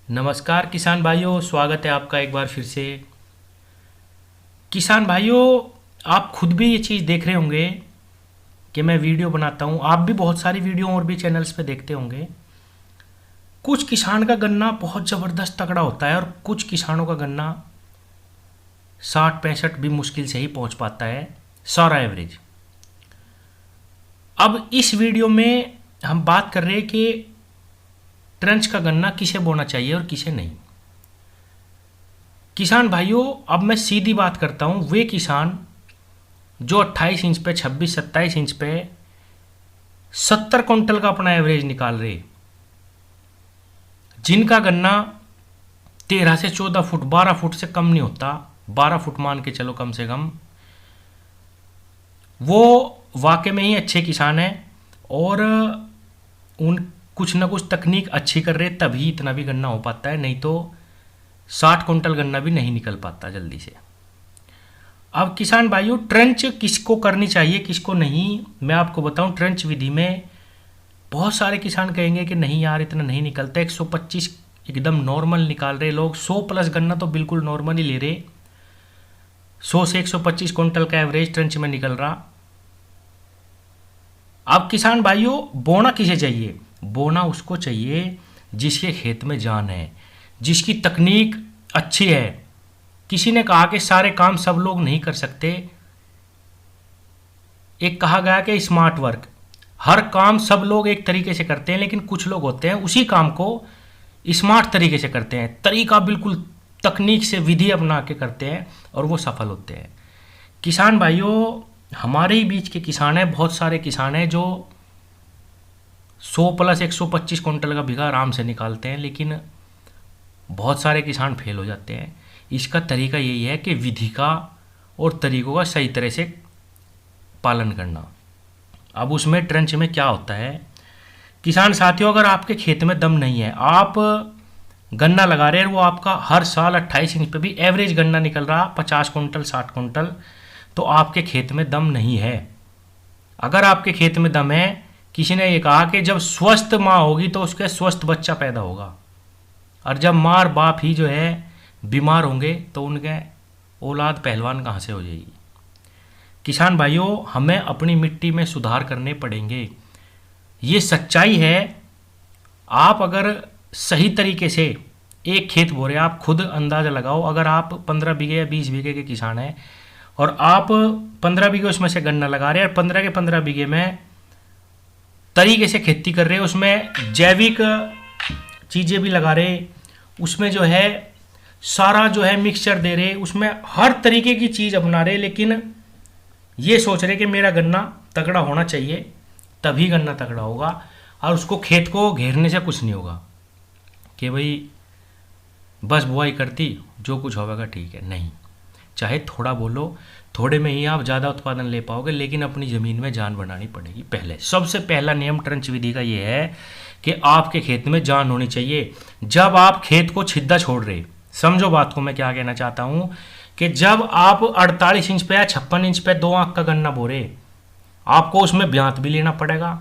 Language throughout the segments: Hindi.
नमस्कार किसान भाइयों, स्वागत है आपका एक बार फिर से। किसान भाइयों, आप खुद भी ये चीज़ देख रहे होंगे कि मैं वीडियो बनाता हूँ। आप भी बहुत सारी वीडियो और भी चैनल्स पे देखते होंगे। कुछ किसान का गन्ना बहुत ज़बरदस्त तगड़ा होता है और कुछ किसानों का गन्ना 60-65 भी मुश्किल से ही पहुँच पाता है, सारा एवरेज। अब इस वीडियो में हम बात कर रहे हैं कि ट्रंच का गन्ना किसे बोना चाहिए और किसे नहीं। किसान भाइयों, अब मैं सीधी बात करता हूँ। वे किसान जो 28 इंच पे, 26-27 इंच पे 70 क्विंटल का अपना एवरेज निकाल रहे, जिनका गन्ना 13 से 14 फुट, 12 फुट से कम नहीं होता, 12 फुट मान के चलो कम से कम, वो वाकई में ही अच्छे किसान हैं और उन कुछ ना कुछ तकनीक अच्छी कर रहे, तभी इतना भी गन्ना हो पाता है, नहीं तो 60 क्विंटल गन्ना भी नहीं निकल पाता जल्दी से। अब किसान भाइयों, ट्रंच किसको करनी चाहिए किसको नहीं, मैं आपको बताऊं। ट्रंच विधि में बहुत सारे किसान कहेंगे कि नहीं यार, इतना नहीं निकलता, 125 एकदम नॉर्मल निकाल रहे लोग, 100 प्लस गन्ना तो बिल्कुल नॉर्मल ही ले रहे, 100 से 125 क्विंटल का एवरेज ट्रंच में निकल रहा। अब किसान भाइयों, बोना किसे चाहिए? बोना उसको चाहिए जिसके खेत में जान है, जिसकी तकनीक अच्छी है। किसी ने कहा कि सारे काम सब लोग नहीं कर सकते। एक कहा गया कि स्मार्ट वर्क, हर काम सब लोग एक तरीके से करते हैं, लेकिन कुछ लोग होते हैं उसी काम को स्मार्ट तरीके से करते हैं, तरीका बिल्कुल तकनीक से विधि अपना के करते हैं और वो सफल होते हैं। किसान भाइयों, हमारे ही बीच के किसान हैं, बहुत सारे किसान हैं जो 100 प्लस 125 क्विंटल का बीघा आराम से निकालते हैं, लेकिन बहुत सारे किसान फेल हो जाते हैं। इसका तरीका यही है कि विधि का और तरीकों का सही तरह से पालन करना। अब उसमें ट्रंच में क्या होता है किसान साथियों, अगर आपके खेत में दम नहीं है, आप गन्ना लगा रहे हैं, वो आपका हर साल 28 इंच पे भी एवरेज गन्ना निकल रहा 50 क्विंटल 60 क्विंटल, तो आपके खेत में दम नहीं है। अगर आपके खेत में दम है, किसी ने ये कहा कि जब स्वस्थ माँ होगी तो उसके स्वस्थ बच्चा पैदा होगा, और जब माँ और बाप ही जो है बीमार होंगे तो उनके औलाद पहलवान कहाँ से हो जाएगी। किसान भाइयों, हमें अपनी मिट्टी में सुधार करने पड़ेंगे, ये सच्चाई है। आप अगर सही तरीके से एक खेत बो रहे, आप खुद अंदाज़ा लगाओ, अगर आप 15 बीघे या 20 बीघे के किसान हैं और आप 15 बीघे उसमें से गन्ना लगा रहे हैं और 15 के 15 बीघे में तरीके से खेती कर रहे हैं, उसमें जैविक चीज़ें भी लगा रहे, उसमें जो है सारा जो है मिक्सचर दे रहे, उसमें हर तरीके की चीज़ अपना रहे, लेकिन ये सोच रहे कि मेरा गन्ना तगड़ा होना चाहिए, तभी गन्ना तगड़ा होगा, और उसको खेत को घेरने से कुछ नहीं होगा कि भाई बस बुआई करती जो कुछ होगा ठीक है। नहीं, चाहे थोड़ा बोलो, थोड़े में ही आप ज़्यादा उत्पादन ले पाओगे, लेकिन अपनी ज़मीन में जान बनानी पड़ेगी। पहले सबसे पहला नियम ट्रंच विधि का ये है कि आपके खेत में जान होनी चाहिए। जब आप खेत को छिद्दा छोड़ रहे, समझो बात को मैं क्या कहना चाहता हूँ, कि जब आप 48 इंच पे या 56 इंच पे 2 आंख का गन्ना बो रहे, आपको उसमें ब्यांत भी लेना पड़ेगा,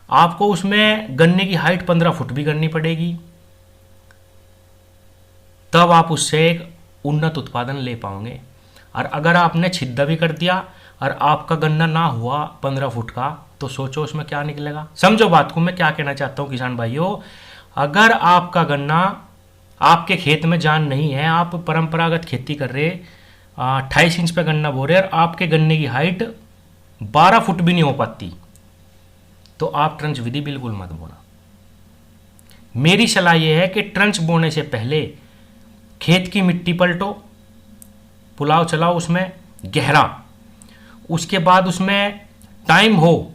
आपको उसमें गन्ने की हाइट 15 फुट भी करनी पड़ेगी, तब आप उससे एक उन्नत उत्पादन ले पाओगे। और अगर आपने छिद्दा भी कर दिया और आपका गन्ना ना हुआ 15 फुट का, तो सोचो उसमें क्या निकलेगा। समझो बात को मैं क्या कहना चाहता हूँ किसान भाइयों, अगर आपका गन्ना, आपके खेत में जान नहीं है, आप परंपरागत खेती कर रहे, 28 इंच पे गन्ना बो रहे और आपके गन्ने की हाइट 12 फुट भी नहीं हो पाती, तो आप ट्रंच विधि बिल्कुल मत बोना। मेरी सलाह यह है कि ट्रंच बोने से पहले खेत की मिट्टी पलटो, पुलाव चलाओ उसमें गहरा, उसके बाद उसमें टाइम हो,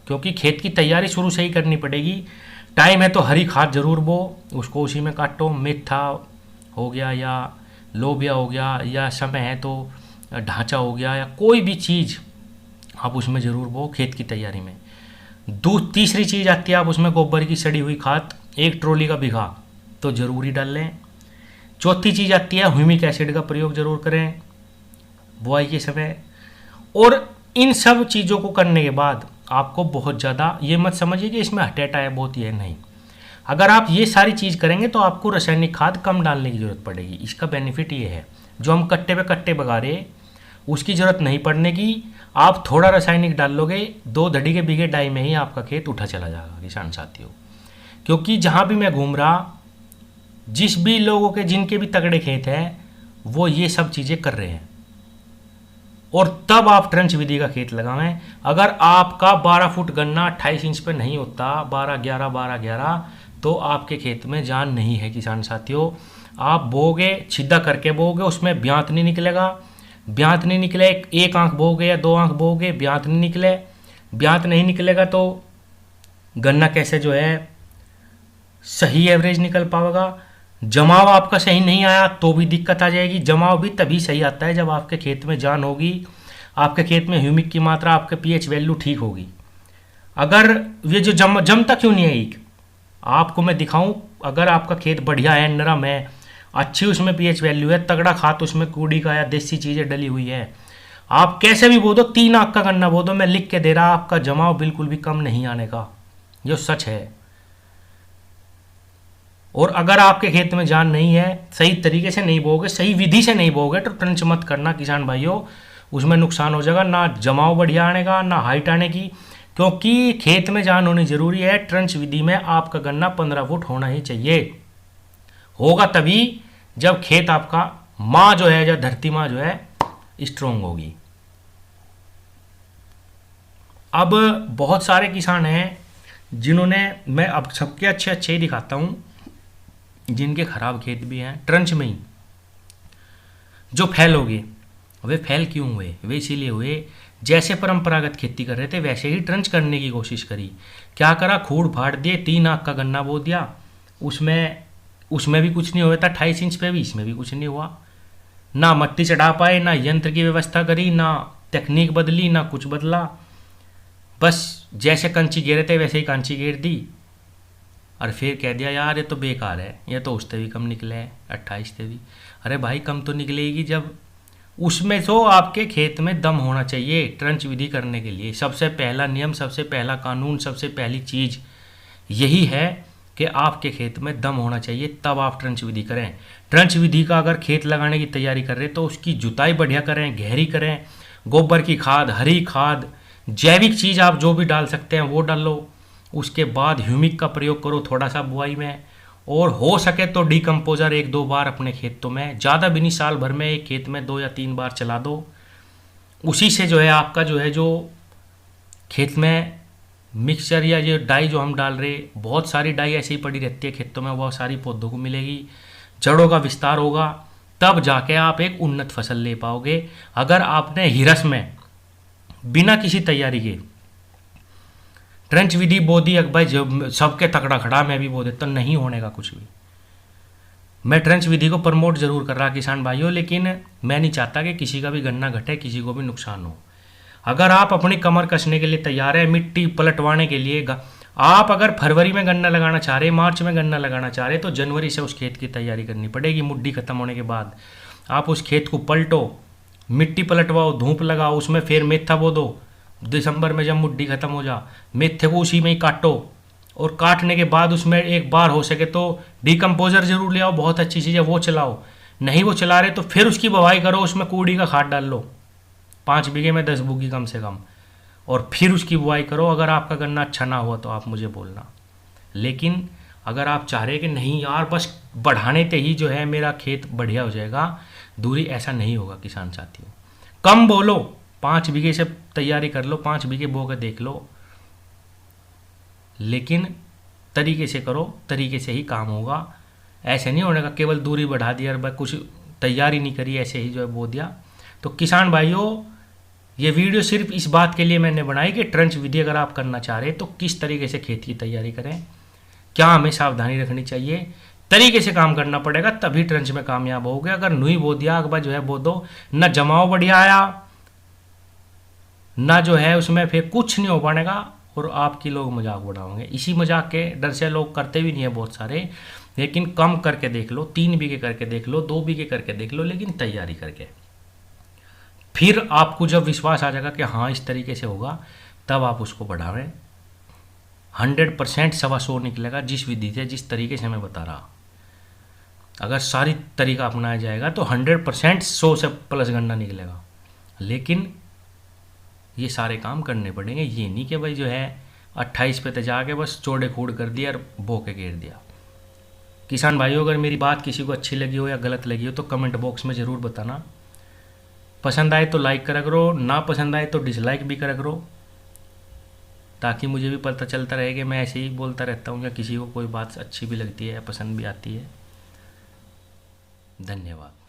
क्योंकि खेत की तैयारी शुरू से ही करनी पड़ेगी। टाइम है तो हरी खाद जरूर बो, उसको उसी में काटो, मेथा हो गया या लोबिया हो गया, या समय है तो ढांचा हो गया, या कोई भी चीज़ आप उसमें ज़रूर बो खेत की तैयारी में। तीसरी चीज़ आती है, आप उसमें गोबर की सड़ी हुई खाद 1 ट्रॉली का बीघा तो ज़रूरी डाल लें। चौथी चीज़ आती है, ह्यूमिक एसिड का प्रयोग जरूर करें बुआई के समय। और इन सब चीज़ों को करने के बाद आपको बहुत ज़्यादा ये मत समझिए कि इसमें हटेटा है बहुत, ये नहीं, अगर आप ये सारी चीज़ करेंगे तो आपको रासायनिक खाद कम डालने की ज़रूरत पड़ेगी। इसका बेनिफिट ये है, जो हम कट्टे पे कट्टे बगा रहे उसकी ज़रूरत नहीं पड़ने की। आप थोड़ा रासायनिक डाल लोगे, 2 धड़ी के बीघे डाई में ही आपका खेत उठा चला जाएगा किसान साथियों। क्योंकि जहाँ भी मैं घूम रहा, जिस भी लोगों के जिनके भी तगड़े खेत हैं वो ये सब चीज़ें कर रहे हैं। और तब आप ट्रंच विधि का खेत लगाएं। अगर आपका 12 फुट गन्ना 28 इंच पे नहीं होता, 12-11 तो आपके खेत में जान नहीं है किसान साथियों। आप बोगे, छिद्दा करके बोगे, उसमें ब्यांत नहीं निकलेगा। ब्यांत नहीं निकले, एक आंख बोगे या 2 आंख बोगे, ब्यांत नहीं निकले, ब्यांत नहीं निकलेगा तो गन्ना कैसे जो है सही एवरेज निकल पाएगा। जमाव आपका सही नहीं आया तो भी दिक्कत आ जाएगी। जमाव भी तभी सही आता है जब आपके खेत में जान होगी, आपके खेत में ह्यूमिक की मात्रा, आपके पीएच वैल्यू ठीक होगी। अगर ये जो जमता क्यों नहीं है, एक आपको मैं दिखाऊं। अगर आपका खेत बढ़िया है, नरम है, अच्छी उसमें पीएच वैल्यू है, तगड़ा खाद उसमें कूड़ी का या देसी चीज़ें डली हुई है, आप कैसे भी बो दो, 3 आंख का गन्ना बो दो, मैं लिख के दे रहा, आपका जमाव बिल्कुल भी कम नहीं आने का, जो सच है। और अगर आपके खेत में जान नहीं है, सही तरीके से नहीं बोगे, सही विधि से नहीं बोगे, तो ट्रंच मत करना किसान भाइयों, उसमें नुकसान हो जाएगा। ना जमाव बढ़िया आने का, ना हाइट आने की, क्योंकि खेत में जान होनी जरूरी है। ट्रंच विधि में आपका गन्ना 15 फुट होना ही चाहिए। होगा तभी जब खेत आपका माँ जो है, जो धरती माँ जो है स्ट्रोंग होगी। अब बहुत सारे किसान हैं जिन्होंने, मैं अब सबके अच्छे अच्छे ही दिखाता हूँ, जिनके खराब खेत भी हैं, ट्रंच में ही जो फेल हो गए। वे फेल क्यों हुए? वे इसीलिए हुए, जैसे परंपरागत खेती कर रहे थे वैसे ही ट्रंच करने की कोशिश करी। क्या करा, खूड़ फाड़ दिए, 3 आंख का गन्ना बो दिया, उसमें भी कुछ नहीं हुआ था, 28 इंच पे भी, इसमें भी कुछ नहीं हुआ। ना मट्टी चढ़ा पाए, ना यंत्र की व्यवस्था करी, ना तकनीक बदली, ना कुछ बदला। बस जैसे कंची गेरे थे वैसे ही कंची गेर दी, और फिर कह दिया यार ये तो बेकार है, ये तो उससे भी कम निकले हैं, 28 से भी। अरे भाई कम तो निकलेगी जब उसमें तो आपके खेत में दम होना चाहिए। ट्रंच विधि करने के लिए सबसे पहला नियम, सबसे पहला कानून, सबसे पहली चीज़ यही है कि आपके खेत में दम होना चाहिए, तब आप ट्रंच विधि करें। ट्रंच विधि का अगर खेत लगाने की तैयारी कर रहे तो उसकी जुताई बढ़िया करें, गहरी करें, गोबर की खाद, हरी खाद, जैविक चीज़ आप जो भी डाल सकते हैं वो डालो। उसके बाद ह्यूमिक का प्रयोग करो थोड़ा सा बुआई में, और हो सके तो डीकम्पोजर 1-2 बार अपने खेतों में, ज़्यादा भी नहीं, साल भर में एक खेत में 2 या 3 बार चला दो। उसी से जो है आपका जो है, जो खेत में मिक्सचर या जो डाई जो हम डाल रहे, बहुत सारी डाई ऐसे ही पड़ी रहती है खेतों में, वह सारी पौधों को मिलेगी, जड़ों का विस्तार होगा, तब जाके आप एक उन्नत फसल ले पाओगे। अगर आपने हिरस में बिना किसी तैयारी के ट्रंच विधि बो दी, भाई जब सबके तकड़ा खड़ा मैं भी बो देता, नहीं होने का कुछ भी। मैं ट्रंच विधि को प्रमोट जरूर कर रहा किसान भाइयों, लेकिन मैं नहीं चाहता कि किसी का भी गन्ना घटे, किसी को भी नुकसान हो। अगर आप अपनी कमर कसने के लिए तैयार है, मिट्टी पलटवाने के लिए, आप अगर फरवरी में गन्ना लगाना चाह रहे, मार्च में गन्ना लगाना चाह रहे, तो जनवरी से उस खेत की तैयारी करनी पड़ेगी। मुड्डी खत्म होने के बाद आप उस खेत को पलटो, मिट्टी पलटवाओ, धूप लगाओ, उसमें फिर मेथा बो दो। दिसंबर में जब मुड्डी खत्म हो जा, मेथे को उसी में ही काटो, और काटने के बाद उसमें एक बार हो सके तो डीकम्पोजर जरूर ले आओ, बहुत अच्छी चीज़ है, वो चलाओ। नहीं वो चला रहे तो फिर उसकी बवाई करो, उसमें कूड़ी का खाद डाल लो, 5 बीघे में 10 बूगी कम से कम, और फिर उसकी बुआई करो। अगर आपका गन्ना अच्छा ना हुआ तो आप मुझे बोलना। लेकिन अगर आप चाह रहे कि नहीं यार बस बढ़ाने ते ही जो है मेरा खेत बढ़िया हो जाएगा, दूरी ऐसा नहीं होगा किसान साथियों। कम बोलो, 5 बीघे से तैयारी कर लो, 5 बीघे बो के देख लो, लेकिन तरीके से करो, तरीके से ही काम होगा। ऐसे नहीं होने का केवल दूरी बढ़ा दिया और कुछ तैयारी नहीं करी, ऐसे ही जो है बो दिया। तो किसान भाइयों, ये वीडियो सिर्फ इस बात के लिए मैंने बनाई कि ट्रंच विधि अगर आप करना चाह रहे तो किस तरीके से खेत की तैयारी करें, क्या हमें सावधानी रखनी चाहिए, तरीके से काम करना पड़ेगा, तभी ट्रंच में कामयाब होगे। अगर नुई बो दिया, अगर जो है बो दो, न जमाव बढ़िया आया, ना जो है उसमें फिर कुछ नहीं हो पाएगा, और आपकी लोग मजाक उड़ाओगे। इसी मजाक के डर से लोग करते भी नहीं है बहुत सारे, लेकिन कम करके देख लो, 3 बीघे करके देख लो, 2 बीघे करके देख लो, लेकिन तैयारी करके। फिर आपको जब विश्वास आ जाएगा कि हाँ इस तरीके से होगा, तब आप उसको बढ़ावें। 100% 125 निकलेगा, जिस विधि से, जिस तरीके से मैं बता रहा। अगर सारी तरीका अपनाया जाएगा तो 100% 100 से प्लस गन्ना निकलेगा। लेकिन ये सारे काम करने पड़ेंगे, ये नहीं कि भाई जो है 28 पे तो जाके बस चौड़े खूड़ कर दिया और बो के घेर दिया। किसान भाइयों, अगर मेरी बात किसी को अच्छी लगी हो या गलत लगी हो तो कमेंट बॉक्स में ज़रूर बताना। पसंद आए तो लाइक करा करो, ना पसंद आए तो डिसलाइक भी करा करो, ताकि मुझे भी पता चलता रहे कि मैं ऐसे ही बोलता रहता हूँ या किसी को कोई बात अच्छी भी लगती है या पसंद भी आती है। धन्यवाद।